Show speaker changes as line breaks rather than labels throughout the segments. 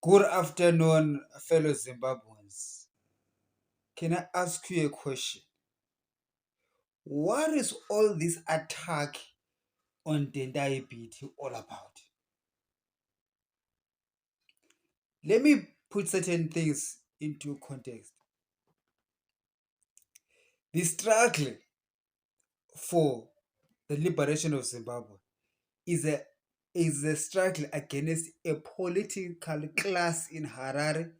Good afternoon, fellow Zimbabweans. Can I ask you a question? What is all this attack on Tendai Biti all about? Let me put certain things into context. The struggle for the liberation of Zimbabwe is a struggle against a political class in Harare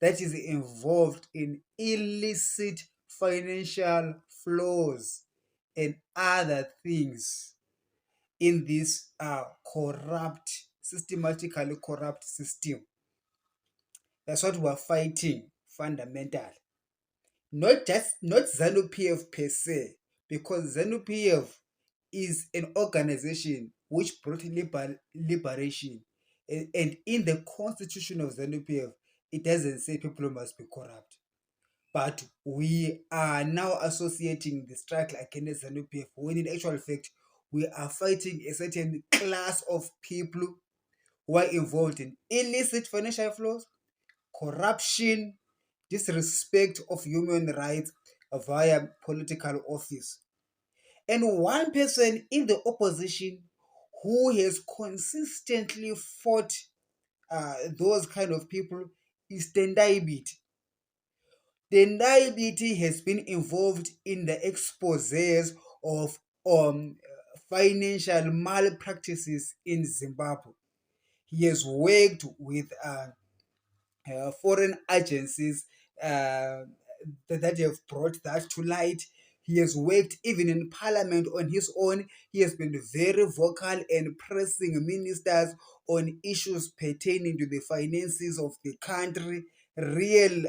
that is involved in illicit financial flows and other things in this corrupt, systematically corrupt system. That's what we're fighting fundamentally. Not ZANU-PF per se, because ZANU-PF is an organization which brought liberation. And in the constitution of ZANU-PF, it doesn't say people must be corrupt. But we are now associating the struggle against ZANU-PF when in actual fact, we are fighting a certain class of people who are involved in illicit financial flows, corruption, disrespect of human rights via political office. And one person in the opposition who has consistently fought those kind of people is Tendai Biti. Tendai Biti has been involved in the exposés of financial malpractices in Zimbabwe. He has worked with foreign agencies that have brought that to light. He has worked even in parliament on his own. He has been very vocal and pressing ministers on issues pertaining to the finances of the country. Real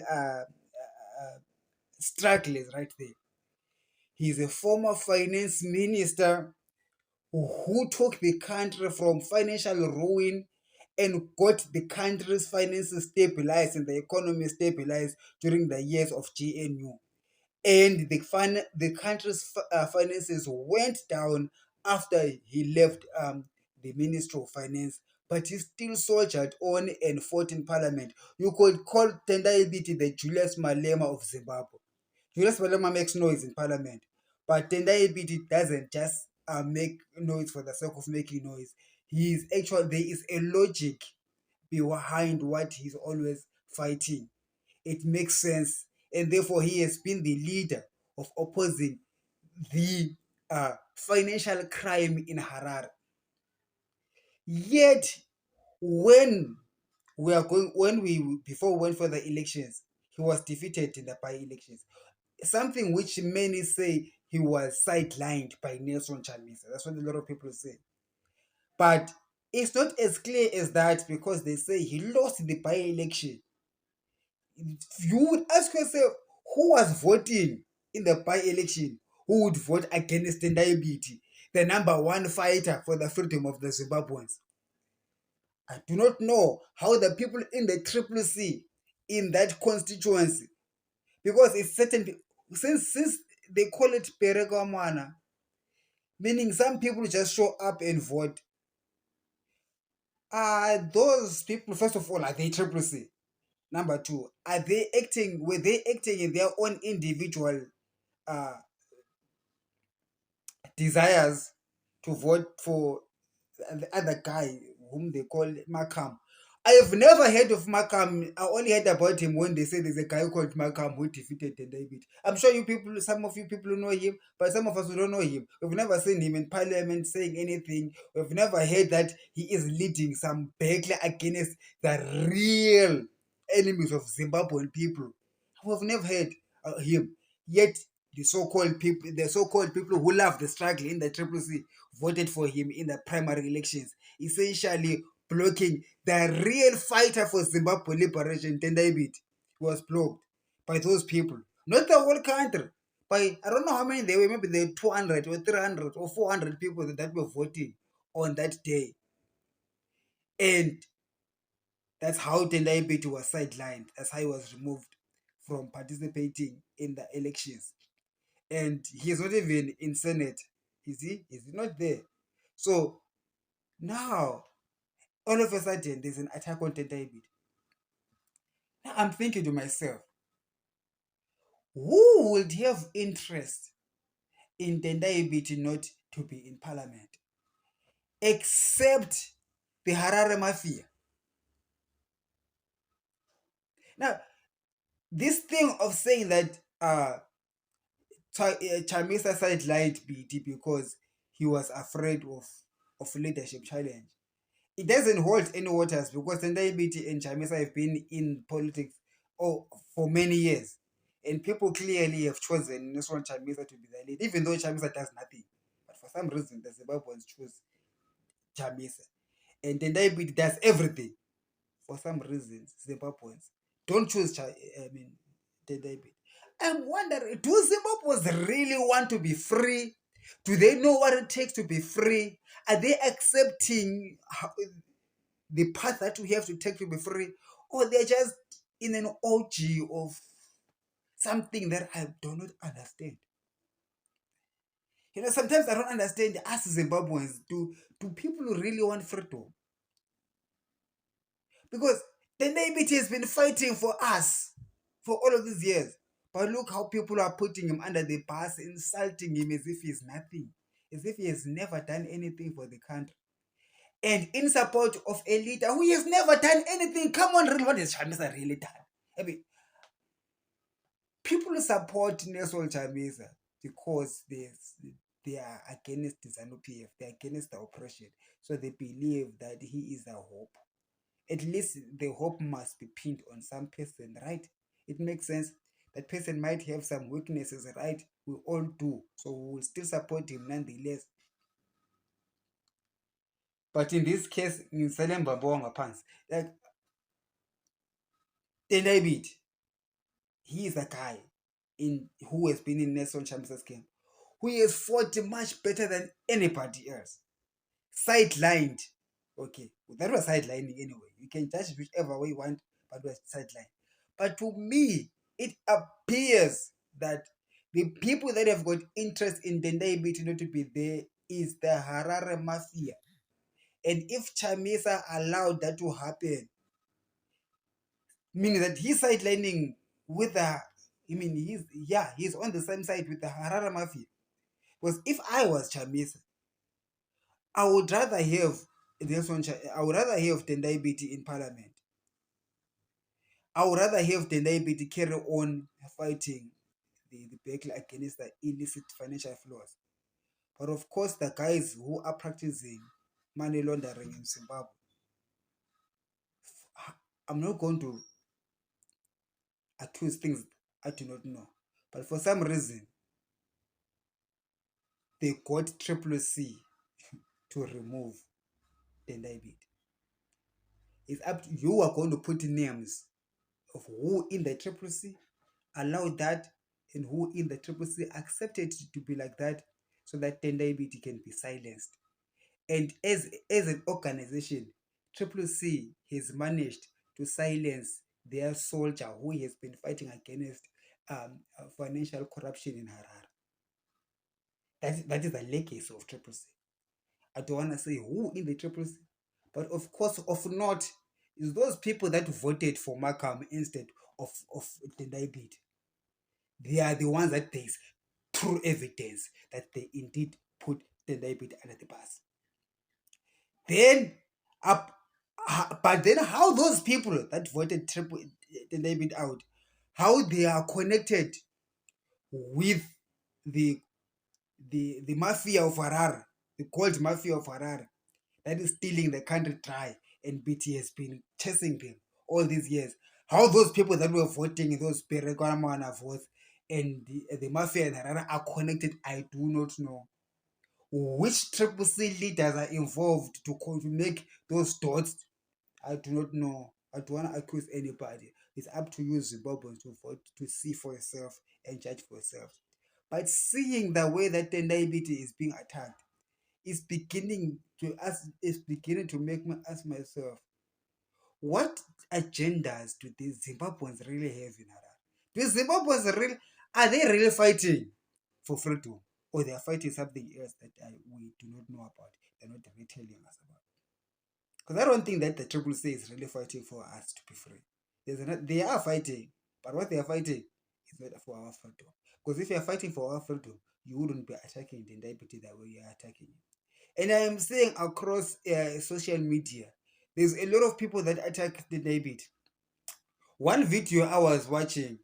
struggle is right there. He's a former finance minister who took the country from financial ruin and got the country's finances stabilized and the economy stabilized during the years of GNU. And the country's finances went down after he left the Ministry of Finance, but he still soldiered on and fought in parliament. You could call Tendai Biti the Julius Malema of Zimbabwe. Julius Malema makes noise in parliament, but Tendai Biti doesn't just make noise for the sake of making noise. He is actually, there is a logic behind what he's always fighting. It makes sense, and therefore he has been the leader of opposing the financial crime in Harare. Yet, when we before we went for the elections, he was defeated in the by-elections. Something which many say he was sidelined by Nelson Chamisa. That's what a lot of people say. But it's not as clear as that, because they say he lost the by-election. You would ask yourself, who was voting in the by-election who would vote against Tendai Biti, the number one fighter for the freedom of the Zimbabweans? I do not know how the people in the Triple C in that constituency, because it's certain, since they call it Perekamana, meaning some people just show up and vote. Are those people, first of all, are they Triple C? Number two, were they acting in their own individual uh, desires to vote for the other guy whom they call Markham? I have never heard of Markham. I only heard about him when they say there's a guy called Markham who defeated David. I'm sure some of you people know him, but some of us who don't know him, we've never seen him in parliament saying anything. We've never heard that he is leading some battle against the real enemies of Zimbabwean people. We've never heard him. Yet the so-called people who love the struggle in the Triple C voted for him in the primary elections, essentially blocking the real fighter for Zimbabwe liberation. Tendai Biti was blocked by those people, not the whole country. By, I don't know how many they were, maybe they were 200 or 300 or 400 people that were voting on that day. And that's how Tendai Biti was sidelined. That's how he was removed from participating in the elections. And he is not even in Senate. Is he? Is he not there? So now, all of a sudden, there's an attack on Tendai Biti. Now I'm thinking to myself, who would have interest in Tendai Biti not to be in parliament except the Harare Mafia? Now, this thing of saying that Chamisa sidelined BT because he was afraid of leadership challenge, it doesn't hold any waters because Tendai Biti and Chamisa have been in politics for many years. And people clearly have chosen Nelson Chamisa to be the lead, even though Chamisa does nothing. But for some reason, the Zimbabweans choose Chamisa. And Tendai Biti does everything. For some reasons, Zimbabweans don't choose Tendai Biti. I'm wondering, do Zimbabweans really want to be free? Do they know what it takes to be free? Are they accepting the path that we have to take to be free? Or they're just in an orgy of something that I do not understand? Sometimes I don't understand us Zimbabweans. Do people really want freedom? Because the Nebiti has been fighting for us for all of these years. But look how people are putting him under the bus, insulting him as if he's nothing, as if he has never done anything for the country. And in support of a leader who has never done anything. Come on, really, what has Chamisa really done? I mean, people support Nelson Chamisa because they are against the ZANU-PF, they're against the oppression. So they believe that he is a hope. At least the hope must be pinned on some person, right? It makes sense. That person might have some weaknesses, right? We all do. So we will still support him nonetheless. But in this case, in Salem Babonga Pants, like Tendai Bit, he is a guy who has been in Nelson Chamisa's camp, who has fought much better than anybody else. Sidelined. Okay, that was sidelining anyway. You can judge whichever way you want, but it was sidelined. But to me, it appears that the people that have got interest in Tendai Biti not to be there is the Harare Mafia. And if Chamisa allowed that to happen, meaning that he's sidelining with the, he's on the same side with the Harare Mafia. Because if I was Chamisa, I would rather have I would rather have Tendai Biti in parliament. I would rather have Tendai Biti carry on fighting the battle against the illicit financial flows. But of course, the guys who are practicing money laundering in Zimbabwe, I'm not going to accuse things I do not know. But for some reason, they got Triple C to remove Tendai Biti. It's up to you are going to put names of who in the Triple C allow that and who in the Triple C accepted to be like that so that Tendai Biti can be silenced. And as an organization, Triple C has managed to silence their soldier who has been fighting against financial corruption in Harare. That is the legacy of Triple C. I don't want to say who in the Triple C, but of course, of not, is those people that voted for Markham instead of Tendai Biti. They are the ones that there's true evidence that they indeed put Tendai Biti under the bus. Then up, but then how those people that voted Tendai Biti out, how they are connected with the mafia of Harare, the called mafia of Harare, that is stealing the country dry, and BT has been chasing them all these years. How those people that were voting in those Perekwamana votes and the mafia in Harare are connected, I do not know. Which Triple C leaders are involved to make those dots, I do not know. I don't want to accuse anybody. It's up to you, Zimbabweans, to vote, to see for yourself and judge for yourself. But seeing the way that Tendai Biti is being attacked, is beginning to make me ask myself, what agendas do these Zimbabweans really have in Harare? Do Zimbabweans really, are they really fighting for freedom, or they are fighting something else that we do not know about? They're not really telling us about. Because I don't think that the Triple C is really fighting for us to be free. They are fighting, but what they are fighting is not for our freedom. Because if you are fighting for our freedom, you wouldn't be attacking the diabetes the way you are attacking it. And I am saying across social media, there's a lot of people that attack the diabetes. One video I was watching,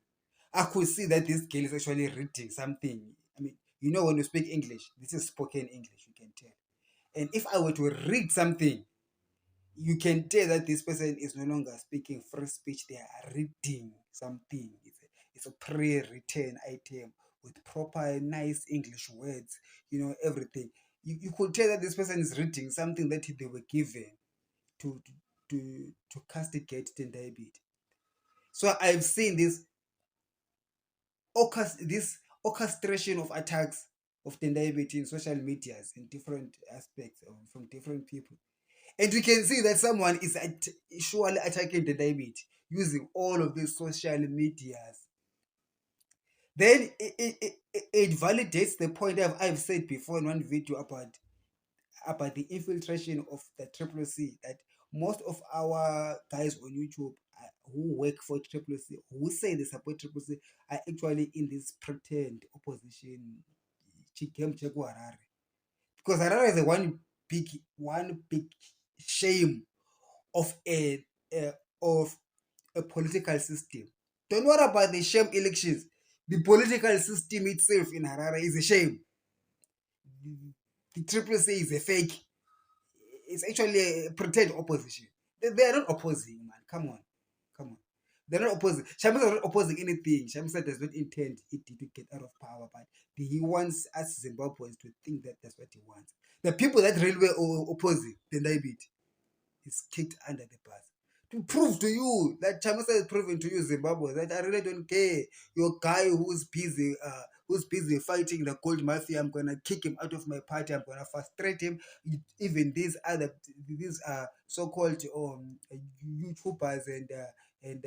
I could see that this girl is actually reading something. I mean, when you speak English, this is spoken English, you can tell. And if I were to read something, you can tell that this person is no longer speaking free speech. They are reading something. It's a pre-written item with proper, nice English words, everything. You could tell that this person is reading something that they were given to to castigate the diabetes. So I've seen this orchestration of attacks of the diabetes in social medias in different aspects from different people. And we can see that someone is surely attacking the diabetes using all of these social medias. Then it validates the point I've said before in one video about the infiltration of the triple C, that most of our guys on YouTube who work for triple C, who say they support triple C, are actually in this pretend opposition. Harare. Because Harare is a one big shame of of a political system. Don't worry about the shame elections. The political system itself in Harare is a shame. The triple C is a fake. It's actually a pretend opposition. They are not opposing, man. Come on. Come on. They're not opposing. Shamisa is not opposing anything. Shamisa does not intend it to get out of power, but he wants us Zimbabweans to think that that's what he wants. The people that really were opposing the David is kicked under the bus. To prove to you that Chamisa is proving to you, Zimbabwe, that I really don't care. Your guy who's busy fighting the gold mafia, I'm gonna kick him out of my party. I'm gonna frustrate him. Even these so-called YouTubers and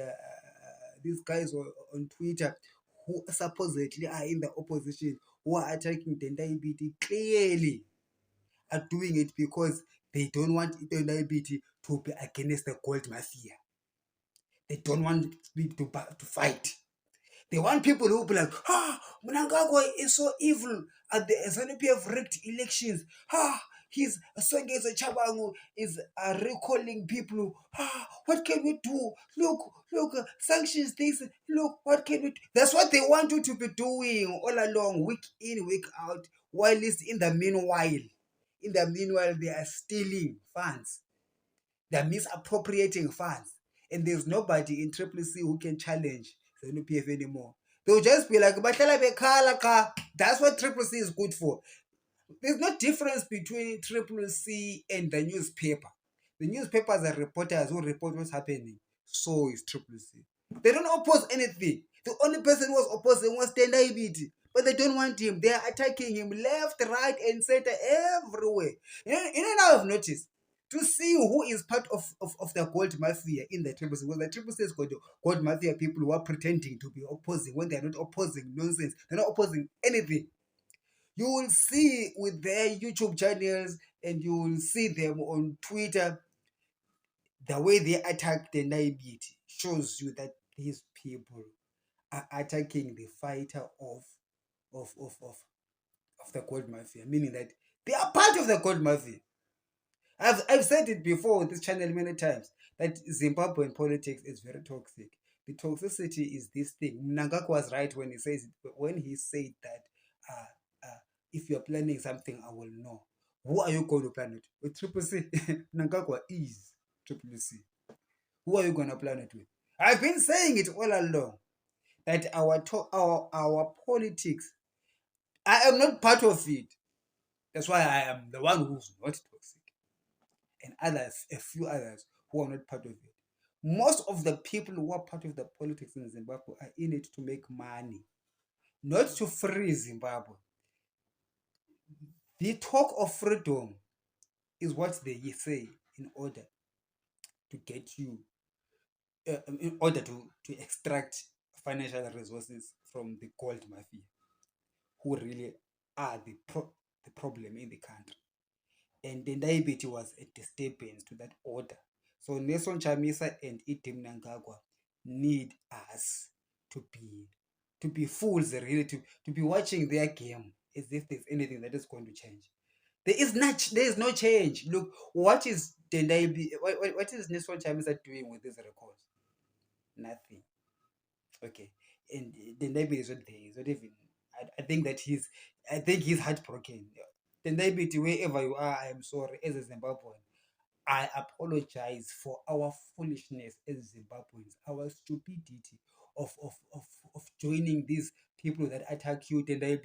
these guys on Twitter who supposedly are in the opposition, who are attacking the diabetes, clearly are doing it because they don't want the diabetes to be against the gold mafia. They don't want people to fight. They want people who will be like, Mnangagwa is so evil. At the ZNU-PF rigged elections. He's Songezo Chabangu is recalling people. What can we do? Look, sanctions this. Look, what can we do? That's what they want you to be doing all along, week in, week out. While it's in the meanwhile, they are stealing funds. They're misappropriating funds. And there's nobody in Triple C who can challenge the NPF anymore. They'll just be like, that's what Triple C is good for. There's no difference between Triple C and the newspaper. The newspapers are reporters who report what's happening. So is Triple C. They don't oppose anything. The only person who was opposing was Tendai, but they don't want him. They are attacking him left, right, and center, everywhere. Now I've noticed to see who is part of the gold mafia in the Triple C. Well, the Triple C has got gold mafia people who are pretending to be opposing when they're not opposing nonsense. They're not opposing anything. You will see with their YouTube channels and you will see them on Twitter, the way they attack the diabetes shows you that these people are attacking the fighter of the gold mafia, meaning that they are part of the gold mafia. I've said it before on this channel many times that Zimbabwean politics is very toxic. The toxicity is this thing. Mnangagwa was right when he said that if you're planning something, I will know. Who are you going to plan it with? Triple C. Mnangagwa is Triple C. Who are you going to plan it with? I've been saying it all along that our politics, I am not part of it. That's why I am the one who's not toxic. And others, a few others who are not part of it. Most of the people who are part of the politics in Zimbabwe are in it to make money, not to free Zimbabwe. The talk of freedom is what they say in order to get you, in order to extract financial resources from the gold mafia, who really are the problem in the country. And the diabetes was a disturbance to that order. So Nelson Chamisa and Itim Mnangagwa need us to be fools, really, to be watching their game as if there's anything that is going to change. There is no change. Look, what is what is Nestor Chamisa doing with this record? Nothing. Okay. And Tendai is not there. He's not even. I think that I think he's heartbroken. Tendai, wherever you are, I am sorry. As a Zimbabwean, I apologize for our foolishness as Zimbabweans, our stupidity of joining these people that attack you, Tendai,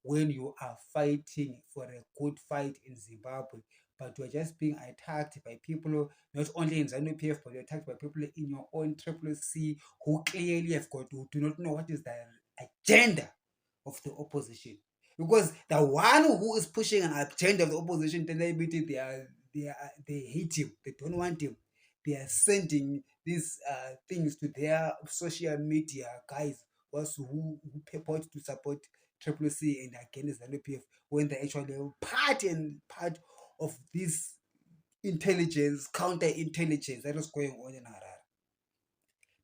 when you are fighting for a good fight in Zimbabwe. But you're just being attacked by people, not only in ZANU PF, but you're attacked by people in your own Triple C who clearly who do not know what is the agenda of the opposition. Because the one who is pushing an agenda of the opposition, Tendai, they hate him. They don't want him. They are sending these things to their social media guys who purport to support Triple C and against the LPF when they actually part of this intelligence, counter intelligence that is going on in Harare.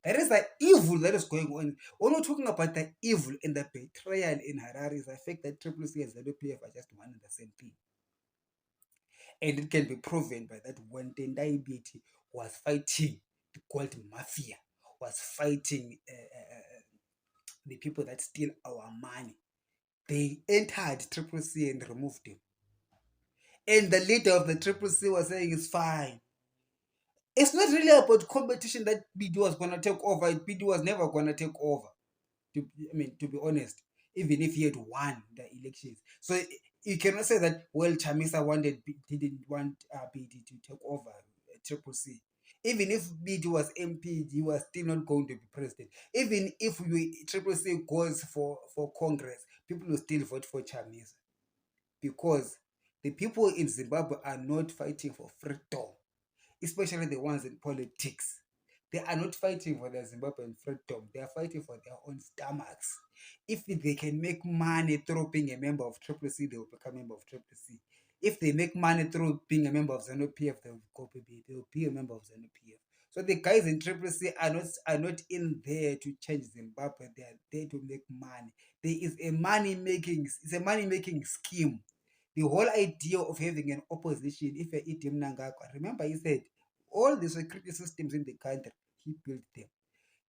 That is the evil that is going on. When we're talking about the evil and the betrayal in Harare, is the fact that Triple C and the LPF are just one and the same thing. And it can be proven by that when Tendai Biti was fighting the called mafia, was fighting the people that steal our money, they entered Triple C and removed him. And the leader of the Triple C was saying it's fine. It's not really about competition that Biti was going to take over. Biti was never going to take over. To be honest, even if he had won the elections. So you cannot say that, well, Chamisa didn't want Biti to take over Triple C. Even if Biti was MP, he was still not going to be president. Even if Triple C goes for Congress, people will still vote for Chamisa because the people in Zimbabwe are not fighting for freedom, especially the ones in politics. They are not fighting for their Zimbabwean freedom. They are fighting for their own stomachs. If they can make money through being a member of Triple C, they will become a member of Triple C. If they make money through being a member of ZANU PF, they will be a member of ZANU PF. So the guys in Triple C are not in there to change Zimbabwe. They are there to make money. There is a it's a money making scheme. The whole idea of having an opposition, if you're Itim Nangakwa, remember he said all the security systems in the country, he built them.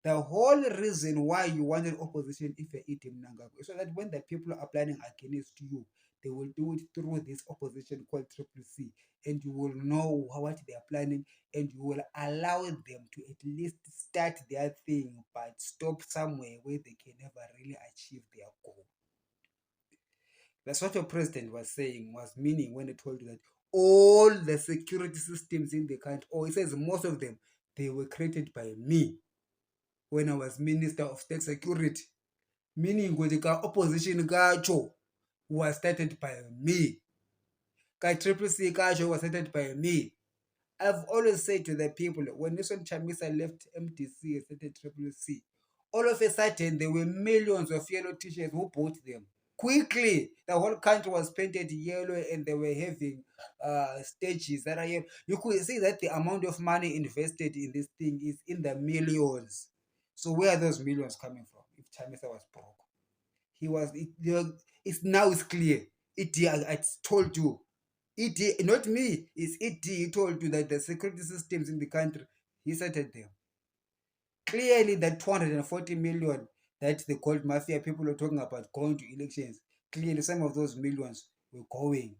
The whole reason why you want an opposition if you're Itim Nangakwa is so that when the people are planning against you, they will do it through this opposition called Triple C, and you will know what they are planning, and you will allow them to at least start their thing, but stop somewhere where they can never really achieve their goal. That's what your president was saying, was meaning when he told you that all the security systems in the country, or he says most of them, they were created by me when I was Minister of State Security. Meaning the opposition gacho was started by me. Ka Triple C gacho was started by me. I've always said to the people, when Nelson Chamisa left MDC and started Triple C, all of a sudden there were millions of yellow t-shirts who bought them. Quickly, the whole country was painted yellow and they were having stages that are yellow. You could see that the amount of money invested in this thing is in the millions. So where are those millions coming from if Chamisa was broke? It's now it's clear. I told you. Not me, it's he told you that the security systems in the country, he started them. Clearly, that 240 million that the gold mafia people are talking about going to elections, clearly some of those millions were going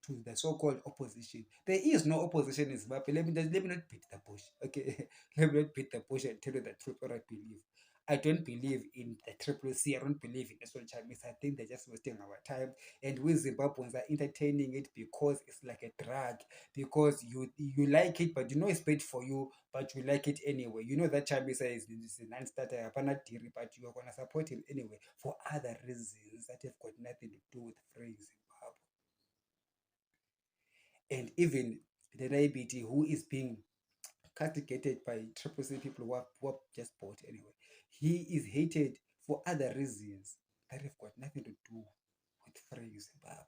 to the so-called opposition. There is no opposition in Zimbabwe. Let me not beat the bush. Okay. Let me not beat the bush and tell you the truth what I believe. I don't believe in the Triple C. I don't believe in the Chinese. I think they're just wasting our time. And we Zimbabweans are entertaining it because it's like a drug. Because you like it, but you know it's bad for you, but you like it anyway. You know that Chinese is a non-starter, but you are going to support him anyway for other reasons that have got nothing to do with freeing Zimbabwe. And even the Biti, who is being castigated by Triple C people who have just bought anyway, he is hated for other reasons that have got nothing to do with freeing Zimbabwe.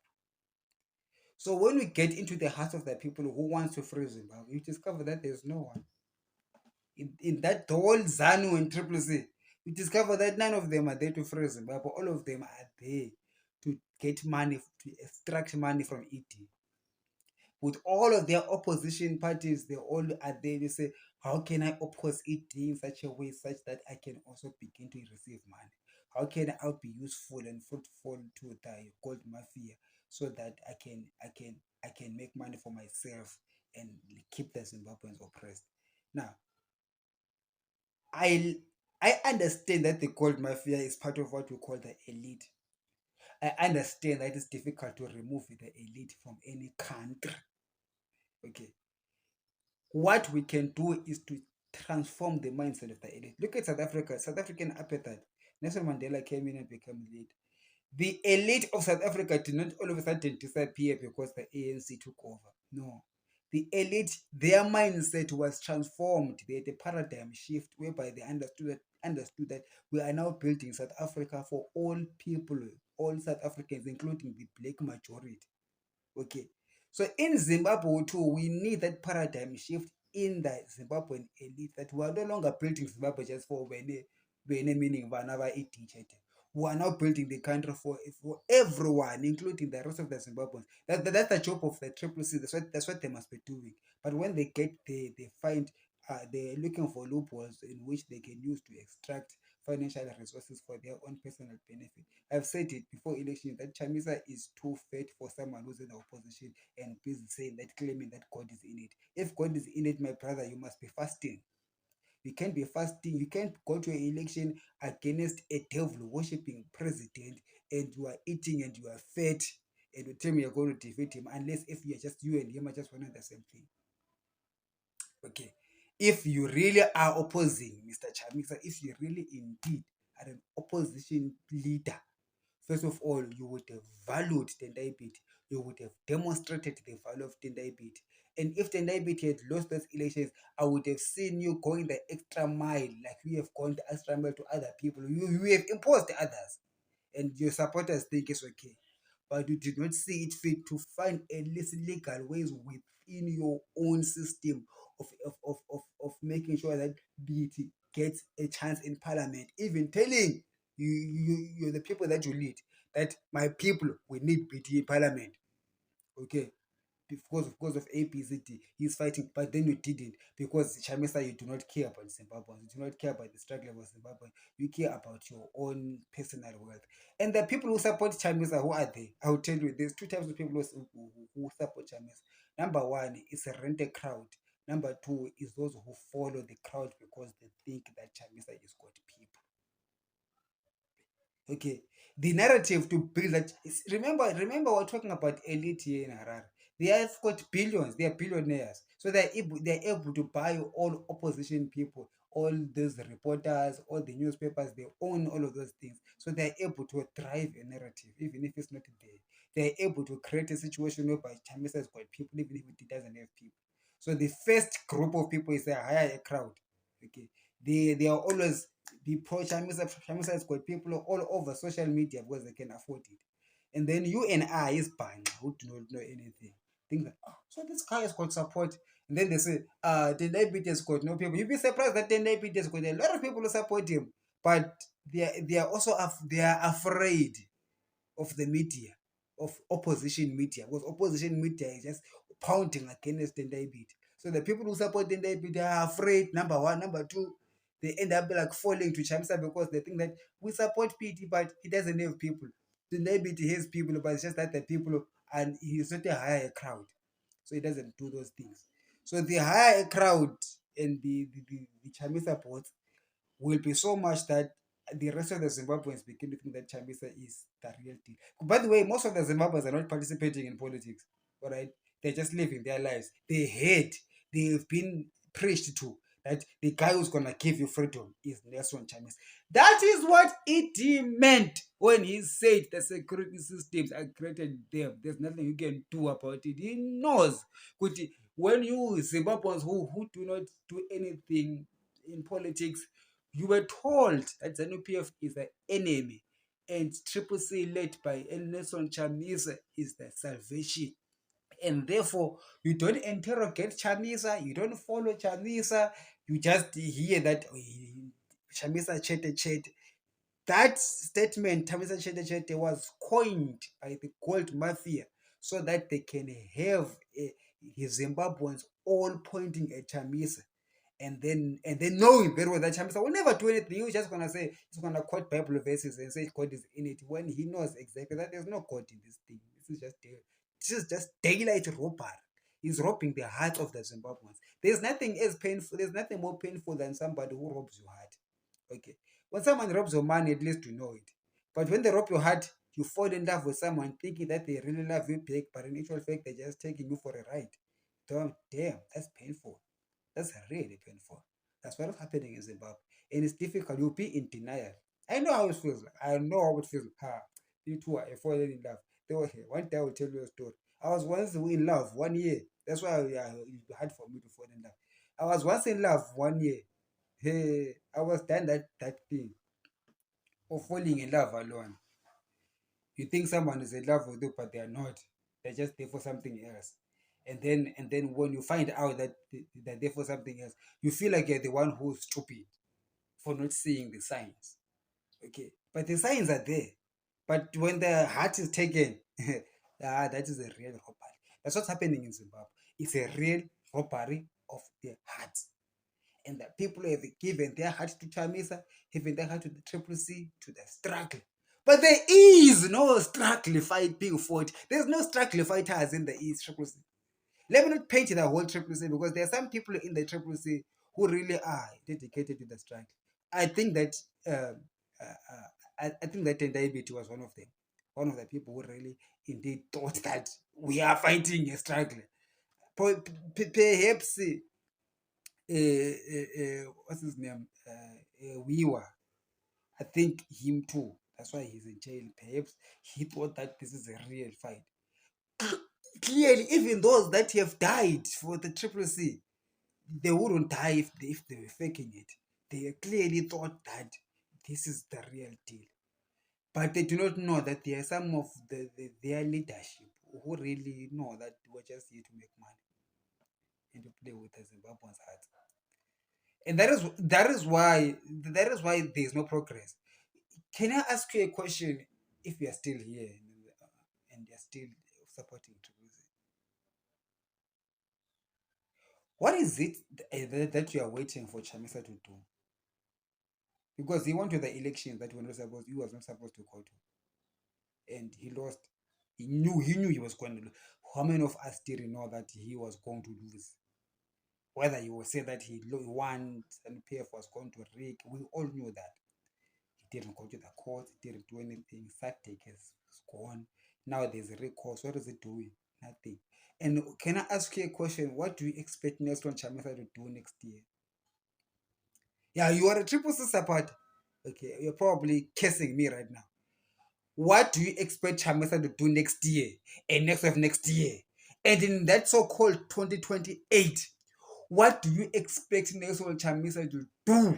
So when we get into the heart of the people who wants to free Zimbabwe, you discover that there's no one. in that the whole ZANU and Triple C, you discover that none of them are there to free Zimbabwe. All of them are there to get money, to extract money from ED. With all of their opposition parties, they all are there to say, how can I oppose it in such a way such that I can also begin to receive money? How can I be useful and fruitful to the gold mafia so that I can make money for myself and keep the Zimbabweans oppressed? Now, I I understand that the gold mafia is part of what we call the elite. I understand that it's difficult to remove the elite from any country. Okay, what we can do is to transform the mindset of the elite. Look at South Africa, South African apartheid. Nelson Mandela came in and became lead. The elite of South Africa did not all of a sudden disappear because the ANC took over. No. The elite, their mindset was transformed. They had a paradigm shift whereby they understood that we are now building South Africa for all people, all South Africans, including the black majority. Okay. So in Zimbabwe too, we need that paradigm shift in the Zimbabwean elite that we are no longer building Zimbabwe just for when meaning Vanava teacher. We are now building the country for everyone, including the rest of the Zimbabweans. That's the job of the Triple C. That's what they must be doing. But when they get there, they find they're looking for loopholes in which they can use to extract financial resources for their own personal benefit. I've said it before election that Chamisa is too fat for someone who's in the opposition and busy saying that, claiming that God is in it. If God is in it, my brother, you must be fasting. You can't be fasting. You can't go to an election against a devil worshipping president and you are eating and you are fat and you tell me you're going to defeat him unless if you're just you and him are just one and the same thing. Okay. If you really are opposing Mr. Chamisa, if you really indeed are an opposition leader, first of all, you would have valued Tendai Biti. You would have demonstrated the value of Tendai Biti. And if Tendai Biti had lost those elections, I would have seen you going the extra mile, like we have gone the extra mile to other people. You have imposed others, and your supporters think it's okay. But you did not see it fit to find at least legal ways within your own system of making sure that BT gets a chance in parliament, even telling you the people that you lead that my people we need BT in parliament. Okay, because of APZD, he's fighting, but then you didn't because Chamisa, you do not care about Zimbabwe, you do not care about the struggle of Zimbabwe, you care about your own personal wealth. And the people who support Chamisa, who are they? I will tell you, there's two types of people who support Chamisa. Number one is a rented crowd. Number two is those who follow the crowd because they think that Chamisa is got people. Okay, the narrative to build that remember we're talking about elite here in Harare. They have got billions, they are billionaires, so they're able to buy all opposition people, all those reporters, all the newspapers. They own all of those things, so they're able to drive a narrative even if it's not there. They're able to create a situation whereby Chamisa has got people even if it doesn't have people. So the first group of people is a hire a crowd. Okay, they are always be pro Chamisa. Chamisa has got people all over social media because they can afford it. And then you and I is bang who do not know anything. Think that, oh, so this guy has got support. And then they say, the Biti has got no people. You'd be surprised that the Biti has got a lot of people who support him. But they are also they are afraid of the media, of opposition media, because opposition media is just pounding against Tendai Biti. So the people who support Tendai Biti are afraid, number one. Number two, they end up like falling to Chamisa because they think that we support PT, but he doesn't have people. Tendai Biti has people, but it's just that the people, and he's not a higher crowd. So he doesn't do those things. So the higher crowd and the Chamisa boards will be so much that the rest of the Zimbabweans begin to think that Chamisa is the real deal. By the way, most of the Zimbabweans are not participating in politics. All right, they're just living their lives. They've been preached to that the guy who's gonna give you freedom is Nelson Chamisa. That is what it meant when he said the security systems are created them. There's nothing you can do about it. He knows. When you Zimbabweans who do not do anything in politics, you were told that ZANU-PF is the enemy and Triple C led by Nelson Chamisa is the salvation. And therefore, you don't interrogate Chamisa, you don't follow Chamisa, You just hear that Chamisa Chete Chete. That statement, Chamisa Chete Chete, was coined by the gold mafia so that they can have his Zimbabweans all pointing at Chamisa. And then knowing very well that Chamisa will never do anything. He's just gonna say he's gonna quote Bible verses and say God is in it when he knows exactly that there's no God in this thing. This is just daylight robbery. He's robbing the heart of the Zimbabweans. There's nothing as painful, there's nothing more painful than somebody who robs your heart. Okay. When someone robs your money, at least you know it. But when they rob your heart, you fall in love with someone thinking that they really love you big, but in actual fact, they're just taking you for a ride. Damn, that's painful. That's really painful. That's what is happening in Zimbabwe. And it's difficult. You'll be in denial. I know how it feels like. I know how it feels like. Ha, you too are falling in love. One day I will tell you a story. I was once in love 1 year. That's why it's hard for me to fall in love. I was once in love 1 year. Hey, I was done that thing of falling in love alone. You think someone is in love with you, but they are not. They're just there for something else. And then when you find out that they're there for something else, you feel like you're the one who's stupid for not seeing the signs. Okay. But the signs are there. But when the heart is taken, that is a real robbery. That's what's happening in Zimbabwe. It's a real robbery of the heart. And the people have given their heart to Chamisa, given their heart to the Triple C, to the struggle. But there is no struggle fight being fought. There's no struggle fighters in the East Triple C. Let me not paint the whole Triple C because there are some people in the Triple C who really are dedicated to the struggle. I think that I think that Tendai Biti was one of the people who really indeed thought that we are fighting a struggle. Perhaps what's his name? Wiwa. I think him too. That's why he's in jail. Perhaps he thought that this is a real fight. Clearly, even those that have died for the Triple C, they wouldn't die if they were faking it. They clearly thought that this is the real deal. But they do not know that there are some of their leadership who really know that we're just here to make money and to play with the Zimbabweans' hearts. And that is why there is no progress. Can I ask you a question? If you are still here and you're still supporting Triple C, what is it that you are waiting for Chamisa to do? Because he went to the election that he was not supposed to go to, and he lost. He knew he was going to lose. How many of us didn't know that he was going to lose? Whether you will say that he won and PF was going to rig, we all knew that. He didn't go to the court, he didn't do anything. Satic is gone. Now there's a recourse. What is it doing? Nothing. And can I ask you a question? What do you expect Nelson Chamisa to do next year? Yeah, you are a Triple C supporter. Okay, you're probably cursing me right now. What do you expect Chamisa to do next year and next of next year? And in that so-called 2028, what do you expect Nelson Chamisa to do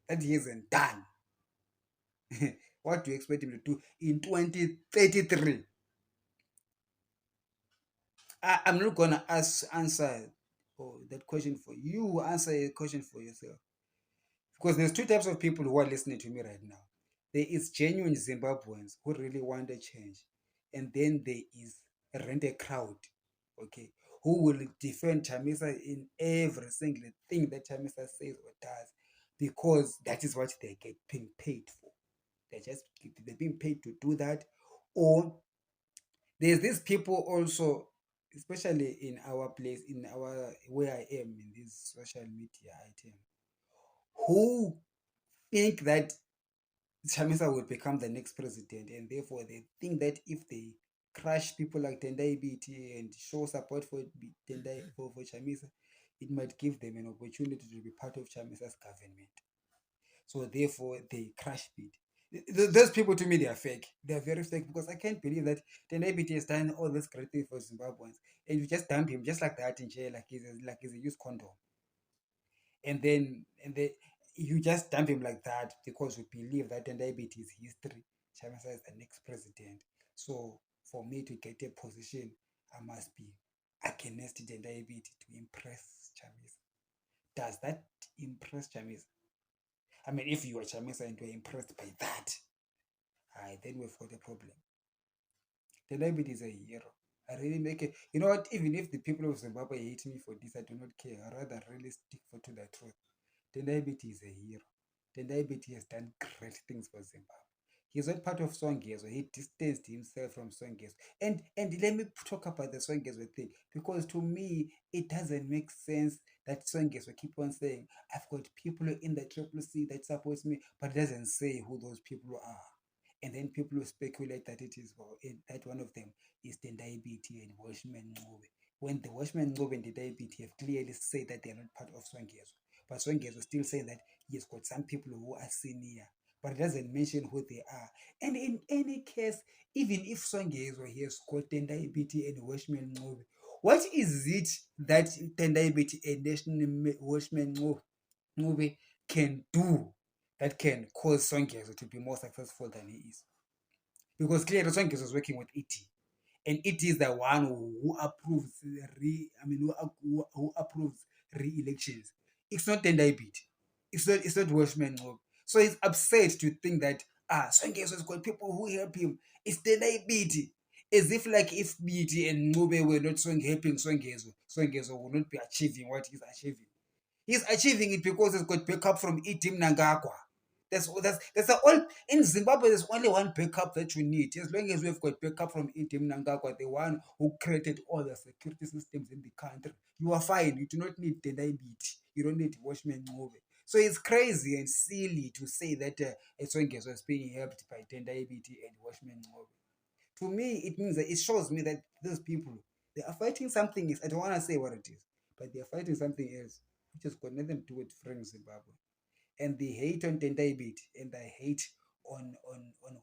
that he hasn't done? What do you expect him to do in 2033? I'm not gonna answer that question for you. Answer a question for yourself. Because there's two types of people who are listening to me right now. There is genuine Zimbabweans who really want a change, and then there is a rented crowd, okay, who will defend Chamisa in every single thing that Chamisa says or does, because that is what they get being paid for. They're being paid to do that. Or there's these people also, especially in our place, in our where I am in this social media item, who think that Chamisa will become the next president, and therefore they think that if they crush people like Tendai Biti and show support for for Chamisa, it might give them an opportunity to be part of Chamisa's government. So therefore they crush Biti. Those people to me they are fake. They are very fake because I can't believe that Tendai Biti has done all this great things for Zimbabweans, and you just dump him just like that in jail, like he's a used condom, and then you just dump him like that because you believe that and diabetes history. Chamisa is the next president. So for me to get a position, I must be against the diabetes to impress Chamisa. Does that impress Chamisa? I mean, if you are Chamisa and you're impressed by that, then we've got a problem. Tenabit is a hero. I really make it. You know what? Even if the people of Zimbabwe hate me for this, I do not care. I rather really stick for to the truth. Tenabit is a hero. Tenabit has done great things for Zimbabwe. He's not part of Songezo. He distanced himself from Songezo. And let me talk about the Songezo thing, because to me it doesn't make sense that Songezo keep on saying, I've got people in the Triple C that supports me, but it doesn't say who those people are. And then people will speculate that it is that one of them is Tendai Biti and Watchman Ngube. When the Watchman Ngube and Tendai Biti have clearly said that they are not part of Songezo. But Songezo still saying that he has got some people who are senior, but it doesn't mention who they are. And in any case, even if Songezo has got Tendai Biti and Watchman Ngube, what is it that Tendai Biti and National Watchman Ngube can do that can cause Songezo to be more successful than he is? Because clearly Songezo is working with ET, and it is the one who approves who approves re-elections. It's not Tendai Biti. It's not Watchman Ngob. So he's upset to think that Songezo has got people who help him. It's Tendai Biti. As if like if Biti and Ngube were not helping Songezo, Songezo would not be achieving what he's achieving. He's achieving it because he's got backup from Itim Nangagwa. That's the all in Zimbabwe. There's only one backup that you need. As long as we've got backup from Itim Nangagwa, the one who created all the security systems in the country, you are fine. You do not need Tendai Biti. You don't need Watchman Ngube. So it's crazy and silly to say that Eswengez was being helped by Tendai Biti and Watchman Ngube. To me, it means that it shows me that those people, they are fighting something else. I don't want to say what it is, but they are fighting something else, which has got nothing to do with freeing Zimbabwe. And the hate on Tendai Biti and the hate on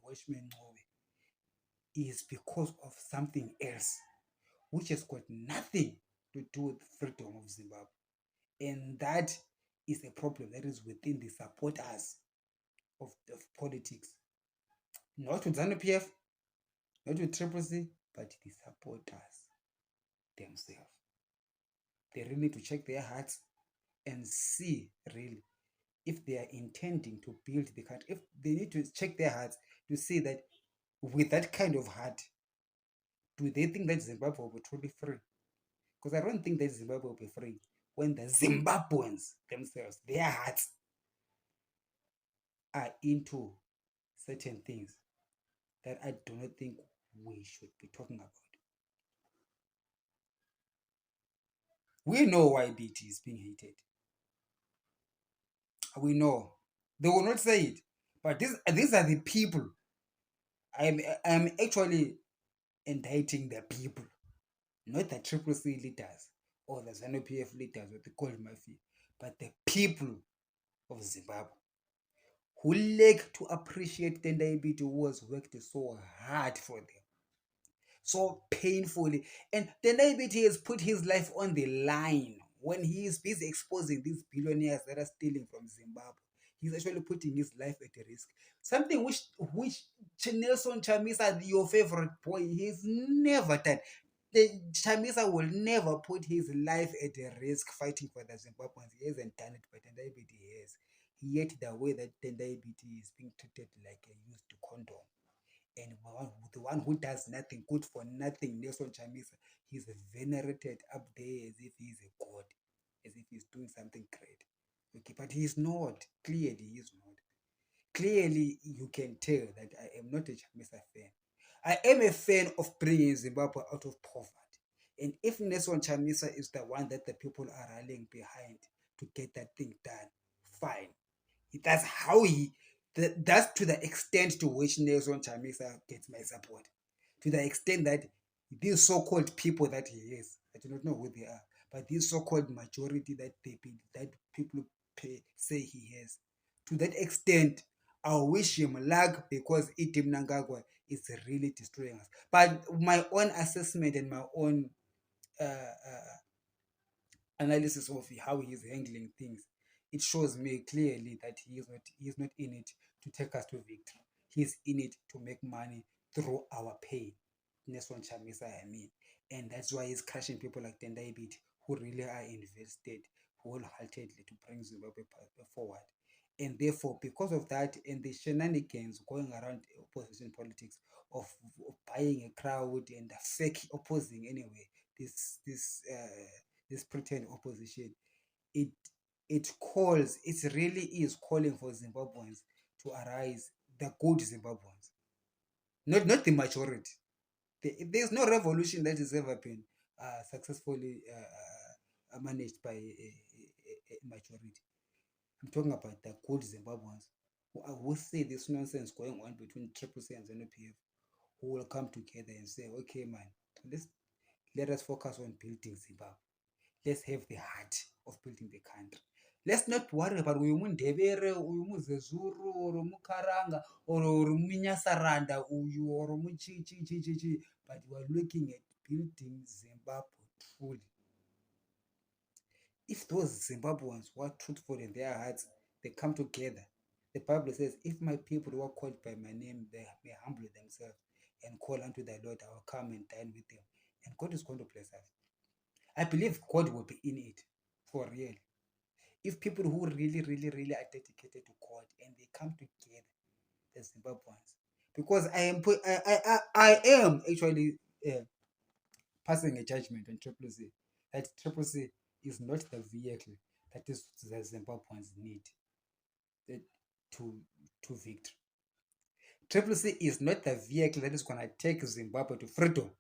Watchman Ngube is because of something else, which has got nothing to do with freedom of Zimbabwe. And that is a problem that is within the supporters of politics. Not with ZANU-PF, not with Triple C, but the supporters themselves. They really need to check their hearts and see really if they are intending to build the country. If they need to check their hearts to see that with that kind of heart, do they think that Zimbabwe will be truly free? Because I don't think that Zimbabwe will be free when the Zimbabweans themselves, their hearts, are into certain things that I do not think we should be talking about. We know why BT is being hated. We know. They will not say it. But these are the people. I'm actually indicting the people, not the Triple C leaders or the ZANU-PF leaders or the Gold Mafia, but the people of Zimbabwe who like to appreciate Tendai Biti, who has worked so hard for them, so painfully. And Tendai Biti has put his life on the line when he is busy exposing these billionaires that are stealing from Zimbabwe. He's actually putting his life at risk. Something which Nelson Chamisa, your favorite boy, he's never done. The Chamisa will never put his life at risk fighting for the Zimbabweans. He hasn't done it, but Tendai Biti has. Yet the way that Tendai Biti is being treated like a used condom, and the one who does nothing, good for nothing, Nelson Chamisa, he's venerated up there as if he's a god, as if he's doing something great. Okay, but he's not. Clearly, he's not. Clearly, you can tell that I am not a Chamisa fan. I am a fan of bringing Zimbabwe out of poverty. And if Nelson Chamisa is the one that the people are rallying behind to get that thing done, fine. That's how that's to the extent to which Nelson Chamisa gets my support. To the extent that these so-called people that he is, I do not know who they are, but this so-called majority that people say he has, to that extent, I wish him luck, because Itim Nangagwa is really destroying us. But my own assessment and my own analysis of how he's handling things, it shows me clearly that he is not in it to take us to victory. He's in it to make money through our pain. Nelson Chamisa, I mean. And that's why he's crushing people like Tendai Biti, who really are invested, wholeheartedly to bring Zimbabwe forward. And therefore, because of that and the shenanigans going around opposition politics of buying a crowd and fake opposing anyway, this pretend opposition, it it really is calling for Zimbabweans to arise, the good Zimbabweans, not the majority. There's no revolution that has ever been successfully managed by a majority. I'm talking about the good Zimbabweans who see this nonsense going on between Triple C and ZNU-PF, who will come together and say, okay, man, let's let us focus on building Zimbabwe. Let's have the heart of building the country. Let's not worry about uyu mundevere uyu muzezuru or mukaranga or munyasaranda uyu or muchichichichichi, but we're looking at building Zimbabwe truly. If those Zimbabweans who are truthful in their hearts, they come together. The Bible says, if my people who are called by my name, they may humble themselves and call unto the Lord, I will come and dine with them. And God is going to bless us. I believe God will be in it for real. If people who really, really, really are dedicated to God and they come together, the Zimbabweans, because I am actually passing a judgment on Triple C that Triple C is not the vehicle that is the Zimbabweans need to victory. Triple C is not the vehicle that is going to take Zimbabwe to freedom.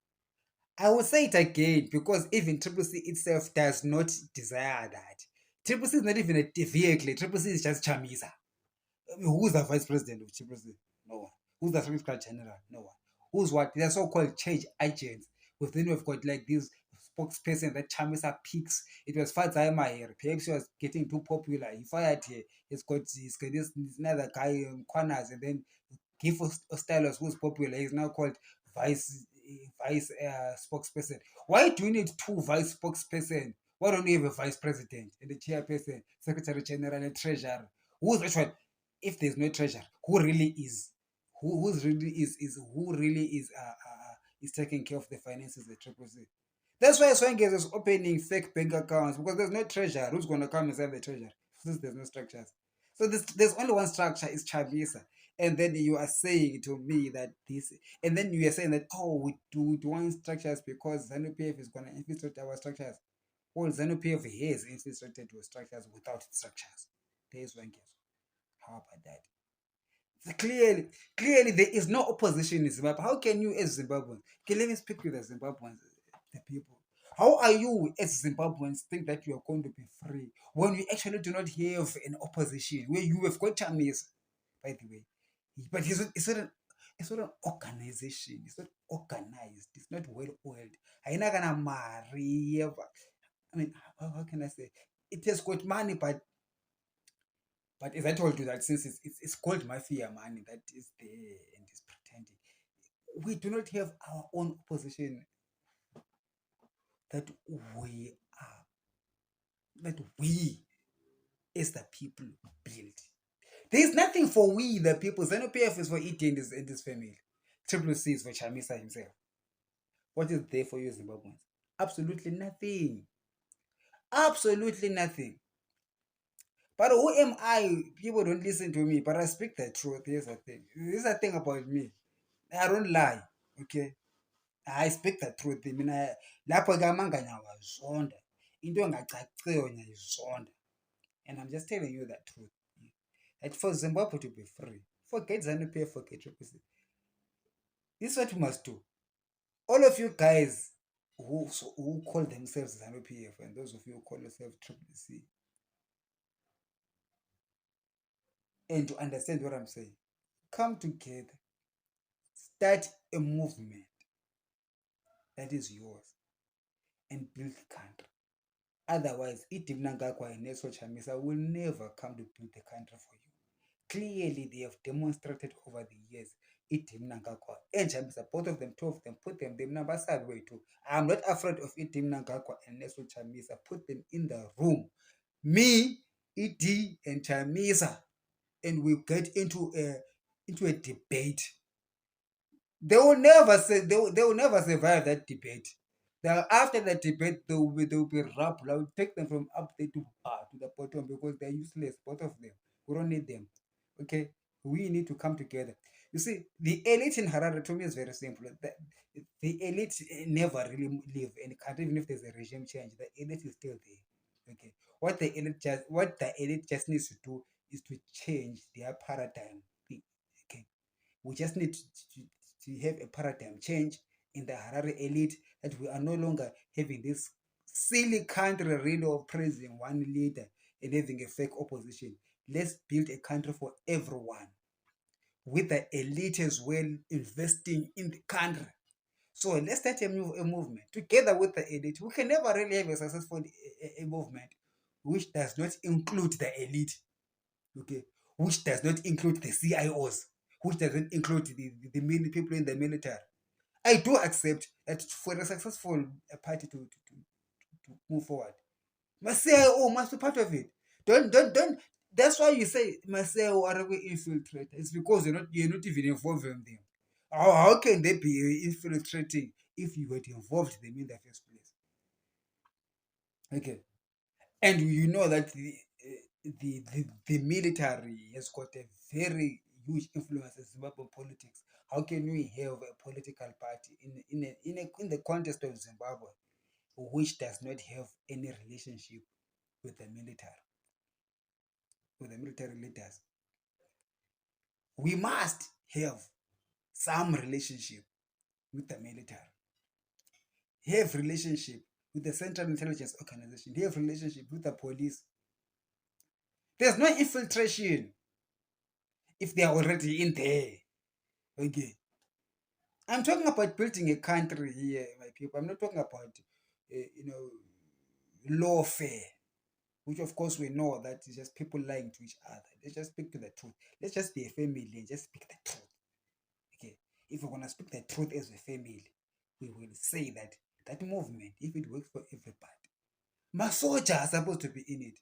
I will say it again because even Triple C itself does not desire that. Triple C is not even a vehicle. Triple C is just Chamisa. Who's the vice president of Triple C? No one. Who's the secretary general? No one. Who's what? They're so-called change agents. Within we've got like this spokesperson that Chamisa picks. It was Fadzai here. Perhaps he was getting too popular. He fired here. He's got this another guy in corners, and then Gift Stylus, who's popular, he's now called vice spokesperson. Why do you need two vice spokesperson? Why don't you have a vice president and a chairperson, secretary general, and treasurer? Who's actually, if there's no treasurer, who really is? Who's really who really is taking care of the finances of Triple C? That's why Swangers is opening fake bank accounts because there's no treasurer. Who's going to come and serve the treasurer? Since there's no structures. So there's only one structure, is Chavisa. And then you are saying to me that this, and then you are saying that, oh, we want structures because ZNU-PF is going to infiltrate our structures. Well, ZNU-PF has infiltrated your structures without structures. There's one case. How about that? So clearly, there is no opposition in Zimbabwe. How can you, as Zimbabweans, okay, let me speak with the Zimbabweans, the people. How are you, as Zimbabweans, think that you are going to be free when you actually do not have an opposition where you have got Chamis, by the way? But it's not an organization. It's not organized. It's not well oiled. I mean, how can I say? It has got money, but as I told you that since it's called mafia money that is there and is pretending, we do not have our own opposition that we are, that we as the people build. There is nothing for we the people. ZNU-PF is for E.T. and his family. Triple C is for Chamisa himself. What is there for you Zimbabweans? Absolutely nothing. Absolutely nothing. But who am I? People don't listen to me, but I speak the truth. Here's the thing. This is the thing about me. I don't lie. Okay? I speak the truth. Mina lapho kamanganya wazonda. Into engacaciyo ngiyayizonda. And I'm just telling you the truth. That for Zimbabwe to be free, forget ZNU-PF, forget Triple C. This is what you must do. All of you guys who call themselves ZNU-PF and those of you who call yourselves Triple C, and to understand what I'm saying, come together, start a movement that is yours, and build the country. Otherwise, Idi Mnangagwa and Nelson Chamisa will never come to build the country for you. Clearly, they have demonstrated over the years. Idi Mnangagwa and Chamisa, both of them, two of them, put them number side way too. I'm not afraid of Idi Mnangagwa and Nelson Chamisa. Put them in the room. Me, Idi, and Chamisa, and we get into a debate. They will never say they will never survive that debate. After the debate, they will be rabble. I will take them from up there to the bottom because they're useless, both of them. We don't need them. Okay, we need to come together. You see, the elite in Harare to me is very simple. The elite never really live in the country, even if there's a regime change. The elite is still there. Okay, what the elite just needs to do is to change their paradigm. Okay, we just need to have a paradigm change in the Harare elite, that we are no longer having this silly country really of praising one leader and having a fake opposition. Let's build a country for everyone, with the elite as well investing in the country. So let's start a movement together with the elite. We can never really have a successful a movement which does not include the elite, okay, which does not include the CIOs, which doesn't include the people in the military. I do accept that for a successful party to move forward, my CIO must be part of it. Don't. That's why you say my CIO are we infiltrate. It's because you're not even involved in them. How can they be infiltrating if you were involved in them in the first place? Okay, and you know that the military has got a very huge influence in Zimbabwean politics. How can we have a political party in the context of Zimbabwe which does not have any relationship with the military leaders? We must have some relationship with the military, have relationship with the Central Intelligence Organization, have relationship with the police. There's no infiltration if they are already in there. Okay, I'm talking about building a country here, my people. I'm not talking about, lawfare, which of course we know that is just people lying to each other. Let's just speak to the truth. Let's just be a family and just speak the truth. Okay, if we're gonna speak the truth as a family, we will say that that movement, if it works for everybody, my soldiers are supposed to be in it.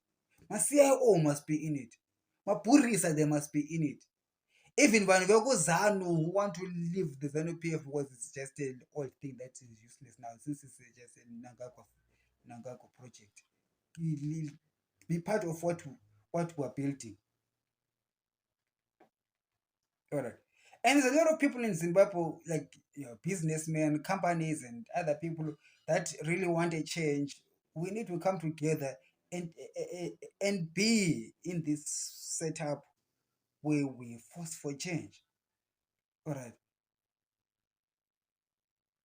My CIO must be in it. My Purisa, they must be in it. Even when we go Zanu who want to leave the Zanu PF because it's just an old thing that is useless now, since it's just a Nangako project. Be part of what we're building. All right. And there's a lot of people in Zimbabwe, like businessmen, companies, and other people that really want a change. We need to come together and and be in this setup where we force for change. All right.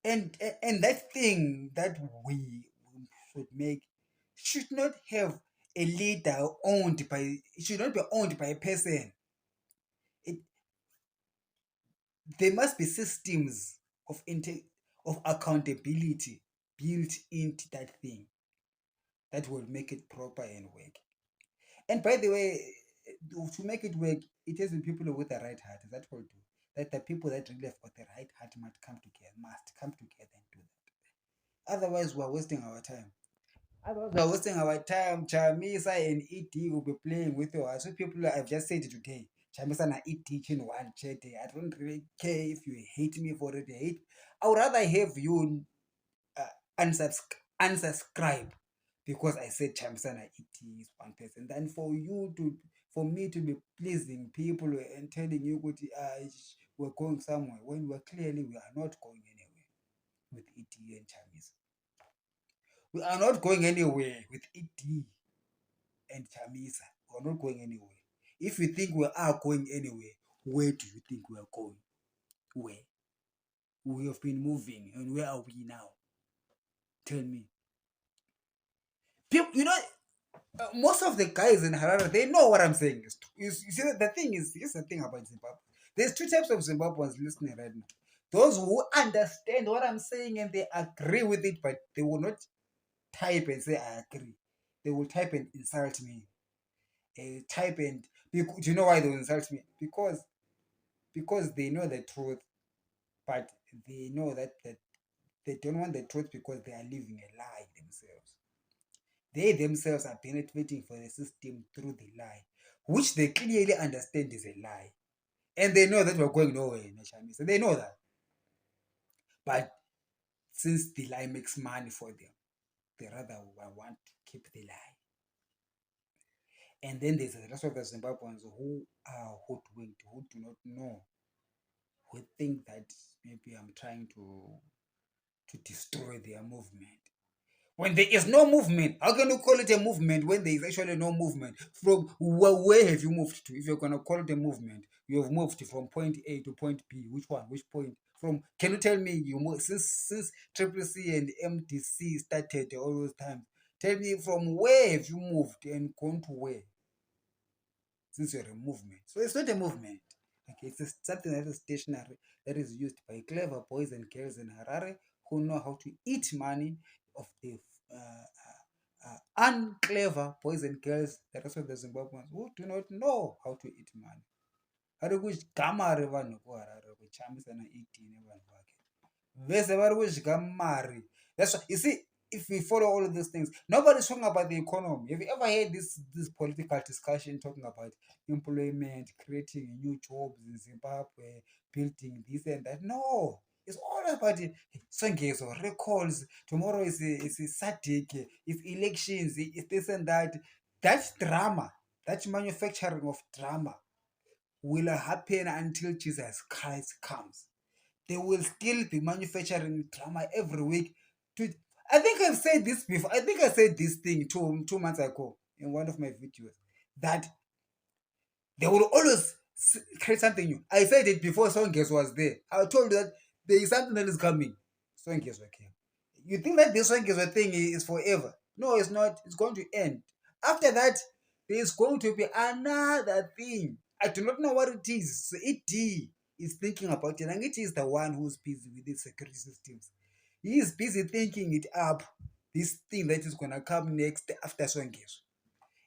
And that thing that we should make should not have a leader owned by, it should not be owned by a person. It There must be systems of accountability built into that thing that will make it proper and work. And by the way, to make it work, it has to be people with the right heart that will do that. The people that really have got the right heart must come together and do that. Otherwise, we're wasting our time. Otherwise, we're wasting our time. Chamisa and ED will be playing with us. So people I've just said today. Chamisa and ED in one chat. I don't really care if you hate me for it. Hate. I would rather have you unsubscribe because I said Chamisa and ED is one person than for me to be pleasing people and telling you we're going somewhere when we are not going anywhere with ED and Chamisa. We are not going anywhere with ED and Chamisa. We are not going anywhere. If you think we are going anywhere, where do you think we are going? Where? We have been moving, and where are we now? Tell me. People, most of the guys in Harare, they know what I'm saying. You see, the thing is, here's the thing about Zimbabwe. There's two types of Zimbabweans listening right now. Those who understand what I'm saying and they agree with it, but they will not type and say, I agree. They will type and insult me. Type and do you know why they will insult me? Because they know the truth, but they know that they don't want the truth because they are living a lie themselves. They themselves are benefiting for the system through the lie, which they clearly understand is a lie. And they know that we're going nowhere in Shamisa. They know that. But since the lie makes money for them, they rather want to keep the lie. And then there's the rest of the Zimbabweans who are hoodwinked, who do not know, who think that maybe I'm trying to destroy their movement. When there is no movement, how can you call it a movement when there is actually no movement? From where have you moved to? If you're going to call it a movement, you have moved from point A to point B. Which one? Which point? From, can you tell me, you moved since Triple C and MDC started all those times? Tell me, from where have you moved and gone to where? Since you're a movement, so it's not a movement. Okay, it's something that is stationary, that is used by clever boys and girls in Harare who know how to eat money of the unclever boys and girls, the rest of the Zimbabweans who do not know how to eat money. Vari kudya mari vanhu kuharare kuchamisana 18 nevanhu vake vese vari kudya mari. That's why you see, if we follow all of these things, nobody's talking about the economy. Have you ever heard this political discussion talking about employment, creating new jobs in Zimbabwe, building this and that? No, it's all about Songezo, recalls. Tomorrow is a Sadik, it's elections, it's this and that. That drama, that manufacturing of drama will happen until Jesus Christ comes. They will still be manufacturing drama every week. I think I've said this before. I think I said this thing 2 months ago in one of my videos, that they will always create something new. I said it before Songes was there. I told you that there is something that is coming. Songes came. You think that this Songes thing is forever? No, it's not. It's going to end. After that, there is going to be another thing. I do not know what it is. ED is thinking about it, and it is the one who's busy with the security systems. He is busy thinking it up, this thing that is going to come next after Songezo.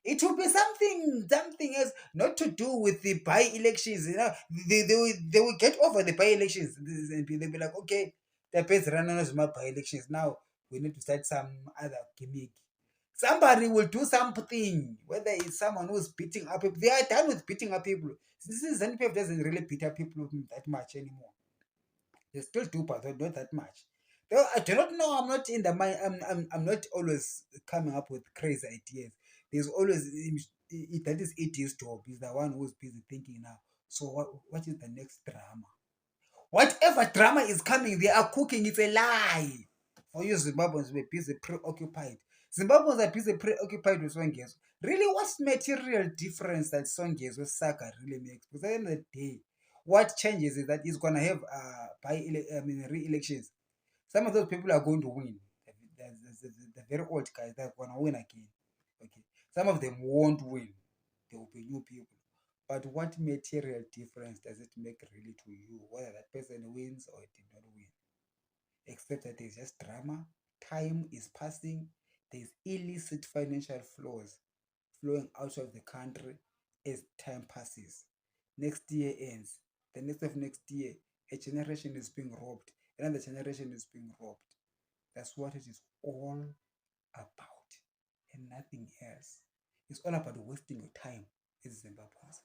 It will be something else, not to do with the by-elections. You know, they will get over the by-elections. They'll be like, okay, the best runners my by-elections. Now we need to start some other gimmick. Somebody will do something, whether it's someone who's beating up people. They are done with beating up people. This ZNPF doesn't really beat up people that much anymore. They still do, but not that much. Though I do not know. I'm not in the mind. I'm not always coming up with crazy ideas. There's always that is ET's job. He's the one who's busy thinking now. So what is the next drama? Whatever drama is coming, they are cooking. It's a lie. For you Zimbabweans, we're busy preoccupied. Zimbabweans are busy preoccupied with Songezo. Really, what's material difference that Songezo saga really makes? Because at the end of the day, what changes is that he's gonna have re-elections. Some of those people are going to win. The very old guys, they're gonna win again. Okay. Some of them won't win. There will be new people. But what material difference does it make really to you, whether that person wins or did not win? Except that there's just drama, time is passing, there's illicit financial flows flowing out of the country as time passes. Next year ends. The next of next year, a generation is being robbed, another generation is being robbed. That's what it is all about, and nothing else. It's all about wasting your time as Zimbabweans.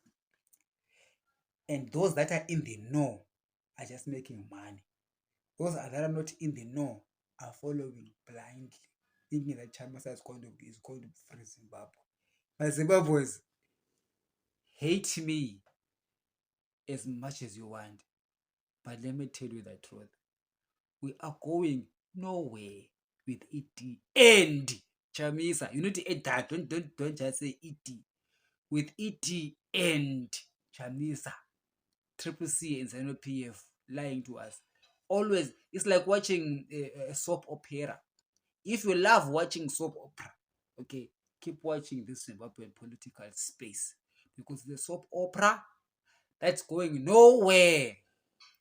And those that are in the know are just making money. Those that are not in the know are following blindly, thinking that Chamisa is going to free Zimbabwe. But Zimbabweans, hate me as much as you want, but let me tell you the truth. We are going nowhere with ED and Chamisa. You need to add that. Don't just say ED. With ED and Chamisa, Triple C and ZNPF lying to us. Always, it's like watching a soap opera. If you love watching soap opera, okay, keep watching this Zimbabwean political space, because the soap opera that's going nowhere.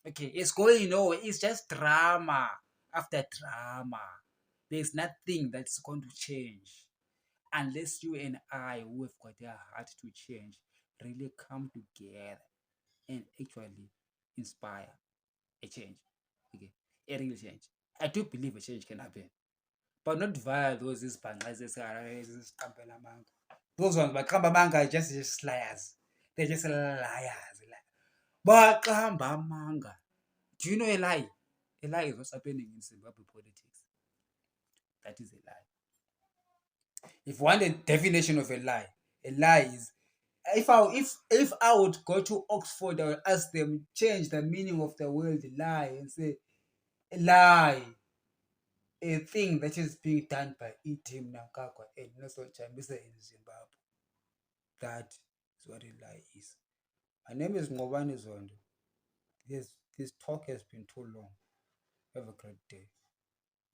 Okay, it's going nowhere. It's just drama after drama. There's nothing that's going to change unless you and I, who have got a heart to change, really come together and actually inspire a change. Okay, a real change. I do believe a change can happen, but not via those those ones, but Manga are just liars. They're just liars. Manga. Do you know a lie? A lie is what's happening in Zimbabwe politics. That is a lie. If you want a definition of a lie is, if I would go to Oxford, I would ask them change the meaning of the word lie and say a lie, a thing that is being done by Itim Nakakwa and Nelson Chamisa in Zimbabwe. That is what a lie is. My name is Ngobani Zondo. This talk has been too long. Have a great day.